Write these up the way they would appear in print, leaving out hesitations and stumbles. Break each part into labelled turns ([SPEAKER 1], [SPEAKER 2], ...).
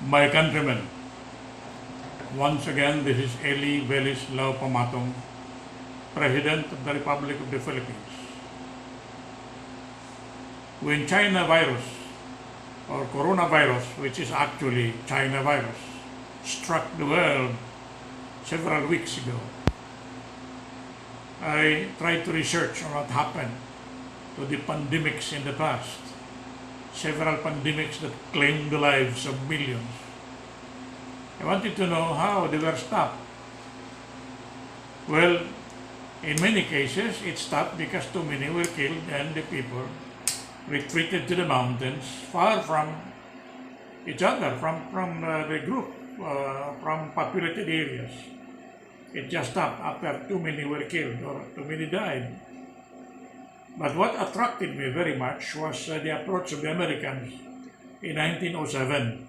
[SPEAKER 1] My countrymen, once again, this is Eli Velis Lau Pamatong, President of the Republic of the Philippines. When China virus, or coronavirus, which is actually China virus, struck the world several weeks ago, I tried to research on what happened to the pandemics in the past, several pandemics that claimed the lives of millions. I wanted to know how they were stopped. Well, in many cases, it stopped because too many were killed and the people retreated to the mountains far from each other, from the group, from populated areas. It just stopped after too many were killed or too many died. But what attracted me very much was the approach of the Americans in 1907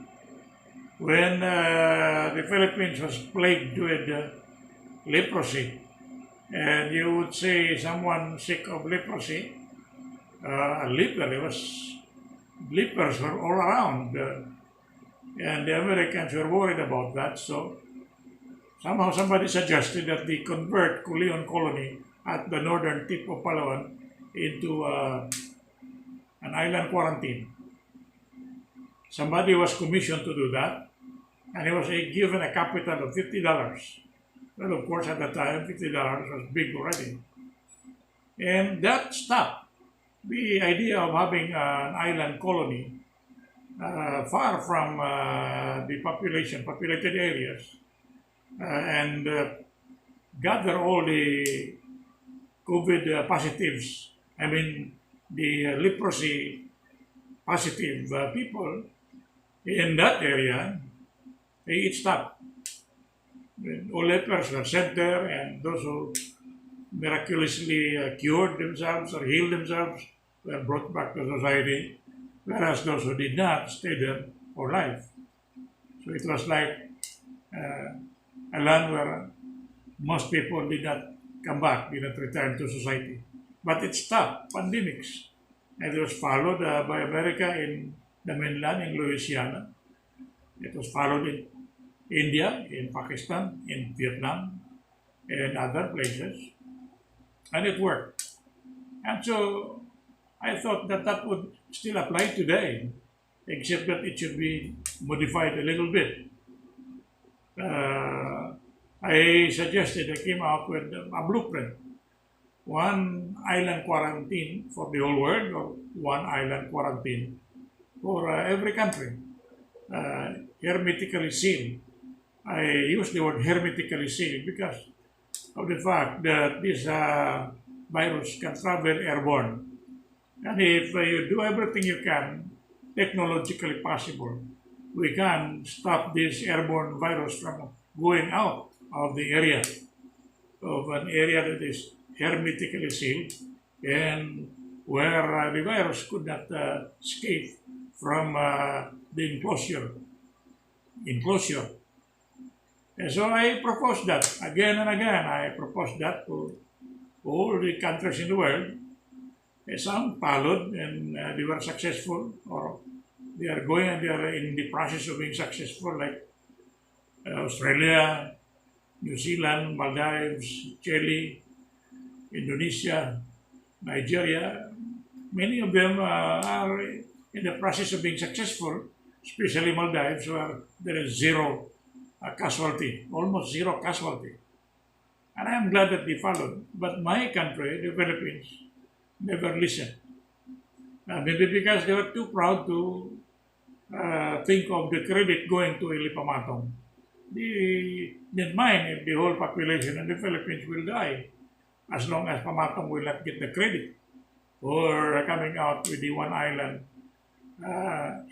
[SPEAKER 1] when the Philippines was plagued with leprosy. And you would say someone sick of leprosy, a leper, it was lepers were all around. And the Americans were worried about that. So somehow somebody suggested that they convert Culion colony at the northern tip of Palawan into an island quarantine. Somebody was commissioned to do that, and he was given a capital of $50. Well, of course, at the time, $50 was big already. And that stopped the idea of having an island colony far from the populated areas, and gather all the COVID positives, I mean, the leprosy positive people in that area, it stopped. All lepers were sent there, and those who miraculously cured themselves or healed themselves were brought back to society, whereas those who did not stayed there for life. So it was like a land where most people did not come back, did not return to society. But it stopped pandemics. And it was followed by America in the mainland, in Louisiana. It was followed in India, in Pakistan, in Vietnam, and other places. And it worked. And so I thought that that would still apply today, except that it should be modified a little bit. I suggested, I came out with a blueprint. One island quarantine for the whole world, or one island quarantine for every country, hermetically sealed. I use the word hermetically sealed because of the fact that this virus can travel airborne. And if you do everything you can, technologically possible, we can stop this airborne virus from going out of the area, of an area that is hermetically sealed, and where the virus could not escape from the enclosure. And so I proposed that again and again. I proposed that to all the countries in the world. And some followed, and they were successful, or they are going and they are in the process of being successful, like Australia, New Zealand, Maldives, Chile, Indonesia, Nigeria. Many of them are in the process of being successful, especially Maldives, where there is zero casualty, almost zero casualty. And I am glad that they followed. But my country, the Philippines, never listened. Maybe because they were too proud to think of the credit going to Ili Pamatong. They didn't mind if the whole population in the Philippines will die, as long as Pamatong will not get the credit for coming out with the one island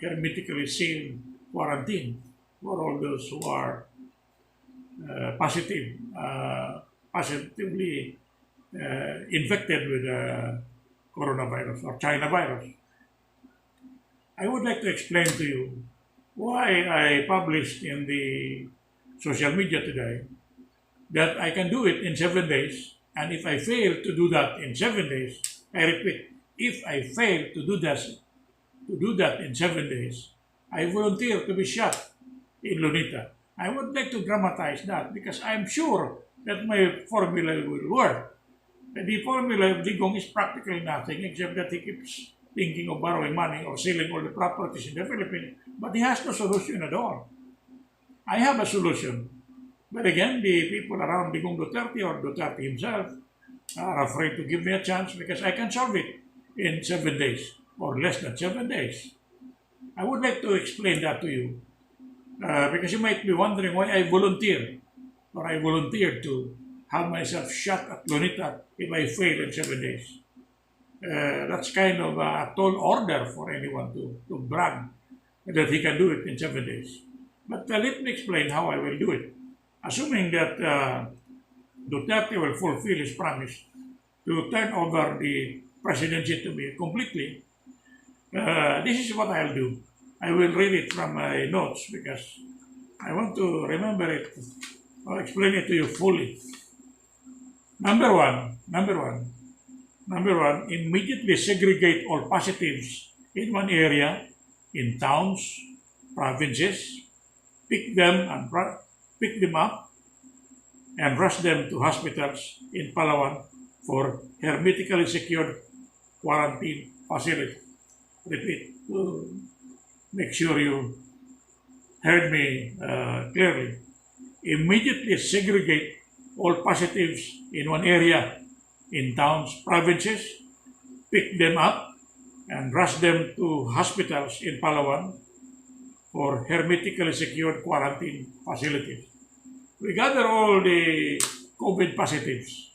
[SPEAKER 1] hermetically sealed quarantine for all those who are positively infected with coronavirus or China virus. I would like to explain to you why I published in the social media today that I can do it in 7 days, and if I fail to do that in 7 days, I repeat, if I fail to do that in 7 days, I volunteer to be shot in Luneta. I would like to dramatize that because I'm sure that my formula will work. The formula of Digong is practically nothing except that he keeps thinking of borrowing money or selling all the properties in the Philippines, but he has no solution at all. I have a solution. But again, the people around Digong Duterte or Duterte himself are afraid to give me a chance because I can solve it in 7 days or less than 7 days. I would like to explain that to you because you might be wondering why I volunteer or I volunteered to have myself shot at Luneta if I fail in 7 days. That's kind of a tall order for anyone to brag that he can do it in 7 days. But let me explain how I will do it. Assuming that Duterte will fulfill his promise to turn over the presidency to me completely, this is what I'll do. I will read it from my notes because I want to remember it or explain it to you fully. Number one, immediately segregate all positives in one area, in towns, provinces, pick them and pick them up and rush them to hospitals in Palawan for hermetically secured quarantine facility. Repeat to make sure you heard me clearly. Immediately segregate all positives in one area, in towns, provinces, pick them up and rush them to hospitals in Palawan for hermetically secured quarantine facilities. We gather all the COVID positives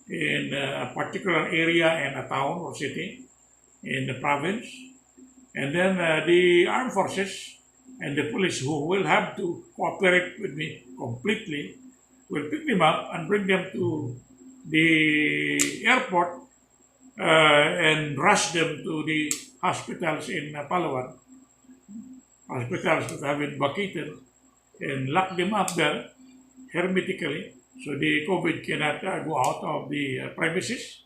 [SPEAKER 1] in a particular area and a town or city in the province, and then the armed forces and the police who will have to cooperate with me completely will pick them up and bring them to the airport and rush them to the hospitals in Palawan, hospitals that have been vacated, and lock them up there hermetically so the COVID cannot go out of the premises,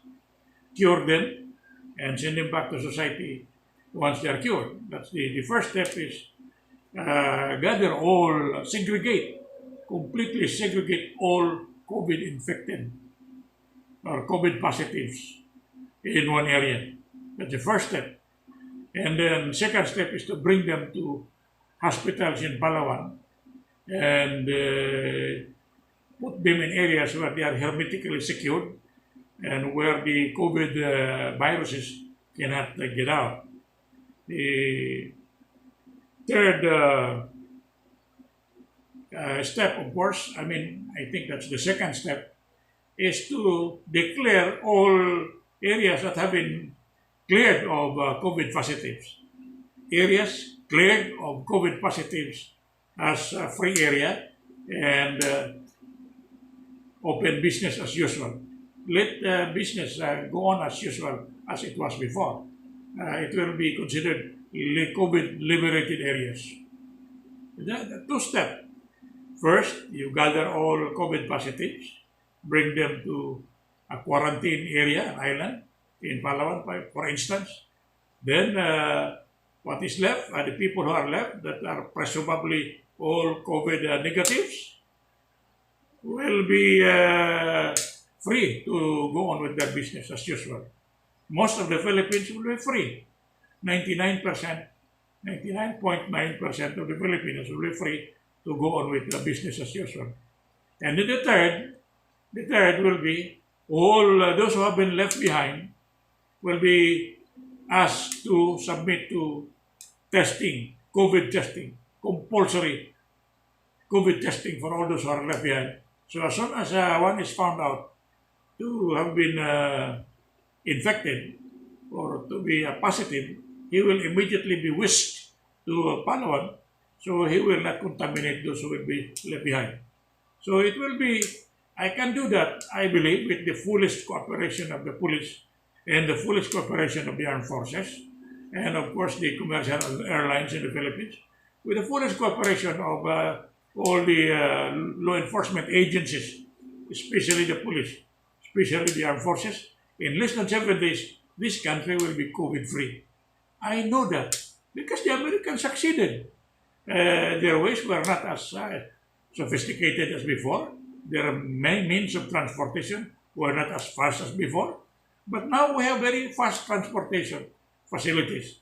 [SPEAKER 1] cure them, and send them back to society once they are cured. That's the first step is gather all, completely segregate all COVID infected or COVID positives in one area. That's the first step. And then second step is to bring them to hospitals in Palawan and put them in areas where they are hermetically secured and where the COVID viruses cannot get out. The third step, of course, I think that's the second step, is to declare all areas that have been cleared of COVID positives. Areas cleared of COVID positives as a free area and open business as usual. Let business go on as usual as it was before. It will be considered COVID liberated areas. The two steps. First, you gather all COVID positives, bring them to a quarantine area, an island in Palawan, for instance. Then, what is left, the people who are left that are presumably all COVID negatives, will be free to go on with their business as usual. Most of the Philippines will be free. 99%, 99.9% of the Filipinos will be free to go on with business as usual. And then the third will be all those who have been left behind will be asked to submit to testing, COVID testing, compulsory COVID testing for all those who are left behind. So as soon as one is found out to have been infected or to be positive, he will immediately be whisked to Palawan so he will not contaminate those who will be left behind. So it will be, I can do that, I believe, with the fullest cooperation of the police and the fullest cooperation of the armed forces and of course the commercial airlines in the Philippines, with the fullest cooperation of all the law enforcement agencies, especially the police, especially the armed forces. In less than 7 days, this country will be COVID-free. I know that because the Americans succeeded. Their ways were not as sophisticated as before. Their main means of transportation were not as fast as before. But now we have very fast transportation facilities.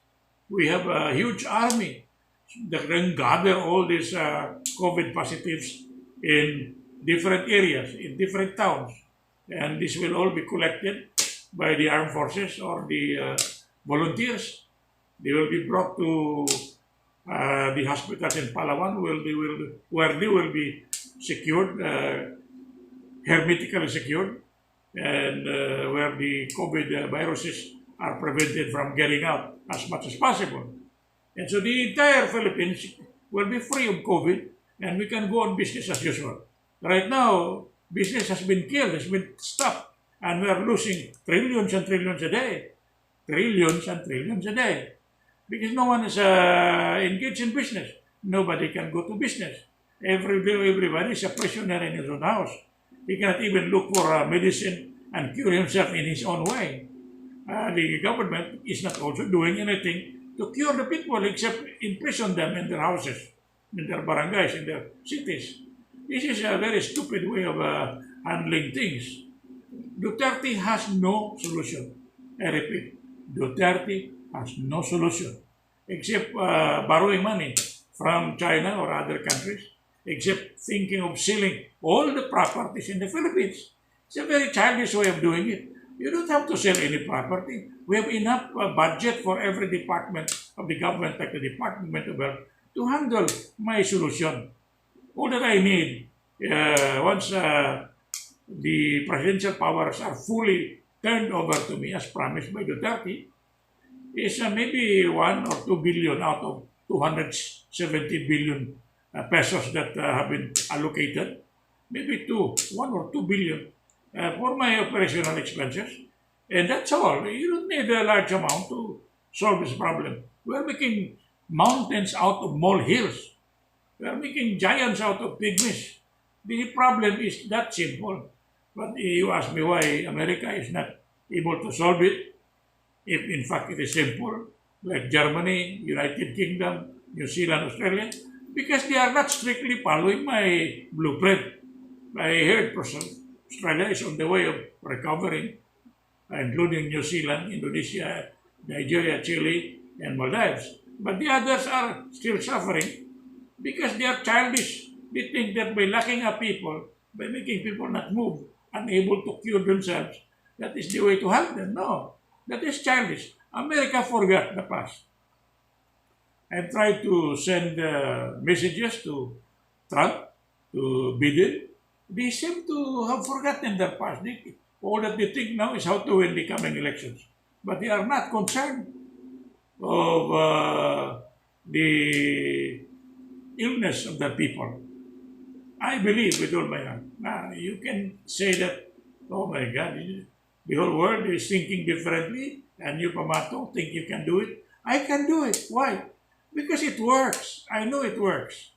[SPEAKER 1] We have a huge army that can gather all these COVID positives in different areas, in different towns. And this will all be collected by the armed forces or the volunteers. They will be brought to the hospitals in Palawan where they will be secured, hermetically secured, and where the COVID viruses are prevented from getting out as much as possible. And so the entire Philippines will be free of COVID and we can go on business as usual. Right now, business has been killed, has been stopped, and we are losing trillions and trillions a day. Trillions and trillions a day. Because no one is engaged in business. Nobody can go to business. Everybody is a prisoner in his own house. He cannot even look for medicine and cure himself in his own way. The government is not also doing anything to cure the people except imprison them in their houses, in their barangays, in their cities. This is a very stupid way of handling things. Duterte has no solution. I repeat, Duterte has no solution except borrowing money from China or other countries, except thinking of selling all the properties in the Philippines. It's a very childish way of doing it. You don't have to sell any property. We have enough budget for every department of the government, like the Department of Health, to handle my solution. All that I need, once the presidential powers are fully turned over to me, as promised by Duterte, is maybe 1 or 2 billion out of 270 billion pesos that have been allocated. Maybe 1 or 2 billion for my operational expenses. And that's all. You don't need a large amount to solve this problem. We're making mountains out of molehills. We're making giants out of pygmies. The problem is that simple. But you ask me why America is not able to solve it, if in fact it is simple, like Germany, United Kingdom, New Zealand, Australia, because they are not strictly following my blueprint. I heard Australia is on the way of recovering, including New Zealand, Indonesia, Nigeria, Chile, and Maldives. But the others are still suffering because they are childish. They think that by locking up people, by making people not move, unable to cure themselves, that is the way to help them. No, that is childish. America forgot the past. I tried to send messages to Trump, to Biden. They seem to have forgotten their past. All that they think now is how to win the coming elections. But they are not concerned of the illness of the people. I believe with all my heart. Now, you can say that, oh my God, the whole world is thinking differently, and you, Pamatong, think you can do it. I can do it. Why? Because it works. I know it works.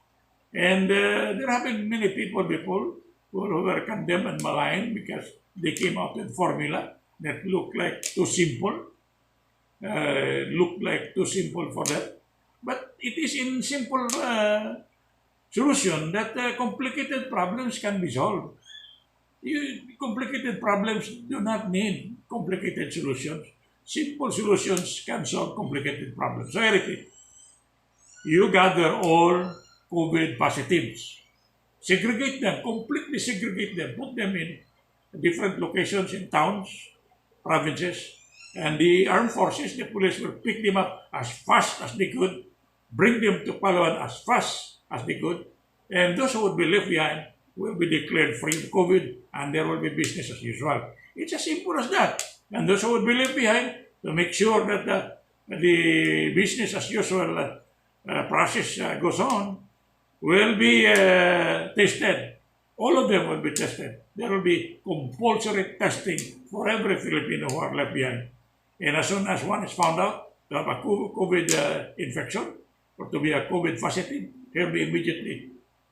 [SPEAKER 1] And there have been many people before who were condemned and maligned because they came out with formula that looked like too simple, for them. But it is in simple solution that complicated problems can be solved. Complicated problems do not need complicated solutions. Simple solutions can solve complicated problems. So I repeat, you gather all COVID positives, segregate them, completely segregate them, put them in different locations in towns, provinces, and the armed forces, the police will pick them up as fast as they could, bring them to Palawan as fast as they could, and those who would be left behind will be declared free of COVID, and there will be business as usual. It's as simple as that. And those who would be left behind, to make sure that the business as usual process goes on, will be tested. All of them will be tested. There will be compulsory testing for every Filipino who are left behind. And as soon as one is found out to have a COVID infection or to be a COVID positive, he'll be immediately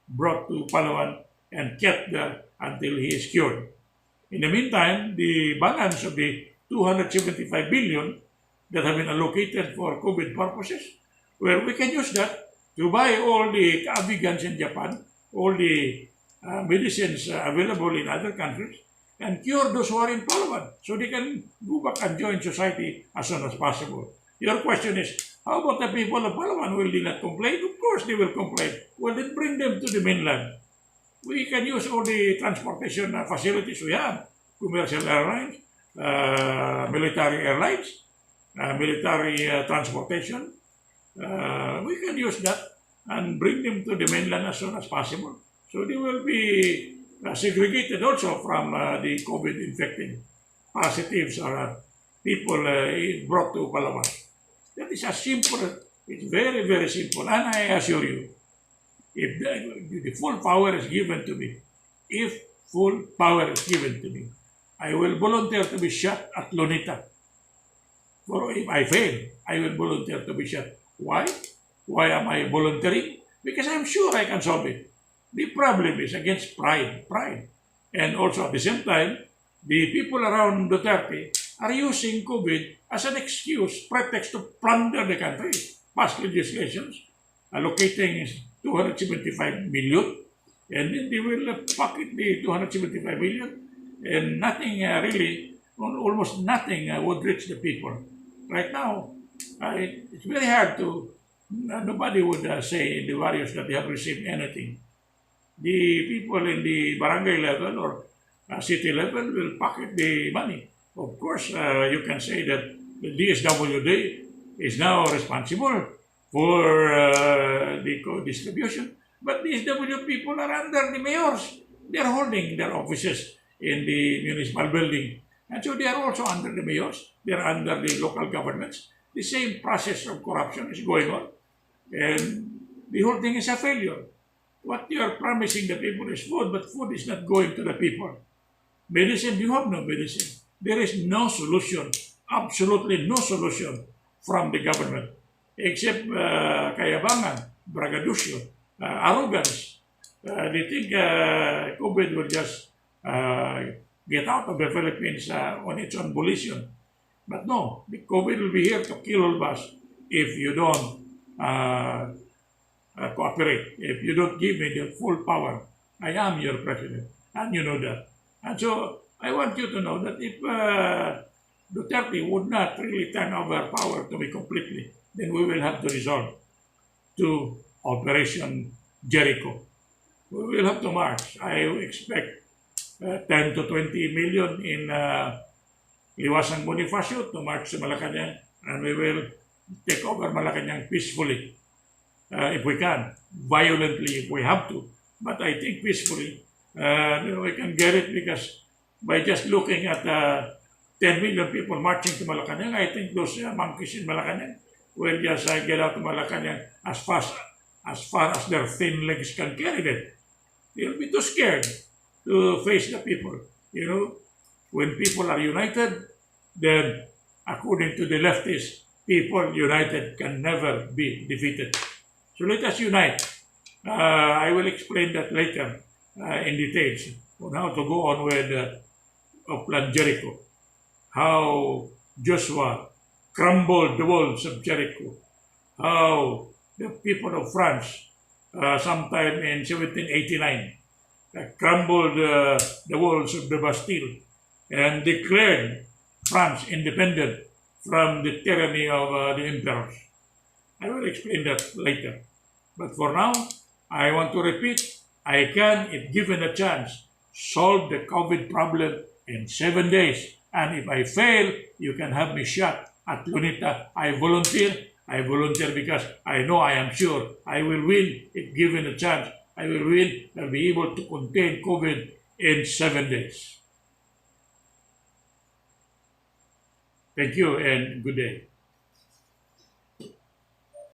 [SPEAKER 1] brought to Palawan and kept there until he is cured. In the meantime, the balance of the 275 billion that have been allocated for COVID purposes, well, we can use that to buy all the Avigans in Japan, all the medicines available in other countries, and cure those who are in Palawan so they can go back and join society as soon as possible. Your question is, how about the people of Palawan? Will they not complain? Of course they will complain. Well, then bring them to the mainland. We can use all the transportation facilities we have, commercial airlines, military airlines, military transportation. We can use that and bring them to the mainland as soon as possible. So they will be segregated also from the COVID infected positives or people brought to Palawan. That is a simple, it's very, very simple. And I assure you, if the full power is given to me, if full power is given to me, I will volunteer to be shot at Luneta. For if I fail, I will volunteer to be shot. Why? Why am I volunteering? Because I'm sure I can solve it. The problem is against pride. And also at the same time, the people around Duterte are using COVID as an excuse, pretext to plunder the country. Pass legislations allocating 275 million, and then they will pocket the 275 million, and nothing really, almost nothing would reach the people. Right now, it's very hard to, nobody would say in the various that they have received anything. The people in the barangay level or city level will pocket the money. Of course, you can say that the DSWD is now responsible for the distribution, but DSWD people are under the mayors. They are holding their offices in the municipal building. And so they are also under the mayors. They are under the local governments. The same process of corruption is going on. And the whole thing is a failure. What you are promising the people is food, but food is not going to the people. Medicine, you have no medicine. There is no solution, absolutely no solution from the government, except kayabangan, braggadocio, arrogance. They think COVID will just get out of the Philippines on its own volition. But no, the COVID will be here to kill all of us if you don't cooperate, if you don't give me the full power. I am your president, and you know that. And so I want you to know that if Duterte would not really turn over power to me completely, then we will have to resort to Operation Jericho. We will have to march. I expect 10 to 20 million in Liwasang Bonifacio to march to Malacanang, and we will take over Malacanang peacefully. If we can, violently if we have to. But I think peacefully, we can get it because by just looking at 10 million people marching to Malacanang, I think those monkeys in Malacanang will just get out of Malacanang as far as their thin legs can carry them. They'll be too scared to face the people. You know, when people are united, then according to the leftists, people united can never be defeated. So let us unite. I will explain that later in details on how to go on with Plan Jericho. How Joshua crumbled the walls of Jericho. How the people of France, sometime in 1789, crumbled the walls of the Bastille and declared France independent from the tyranny of the emperors. I will explain that later. But for now, I want to repeat, I can, if given a chance, solve the COVID problem in 7 days. And if I fail, you can have me shot at Luneta. I volunteer because I know, I am sure I will win if given a chance. I will win and be able to contain COVID in 7 days. Thank you and good day.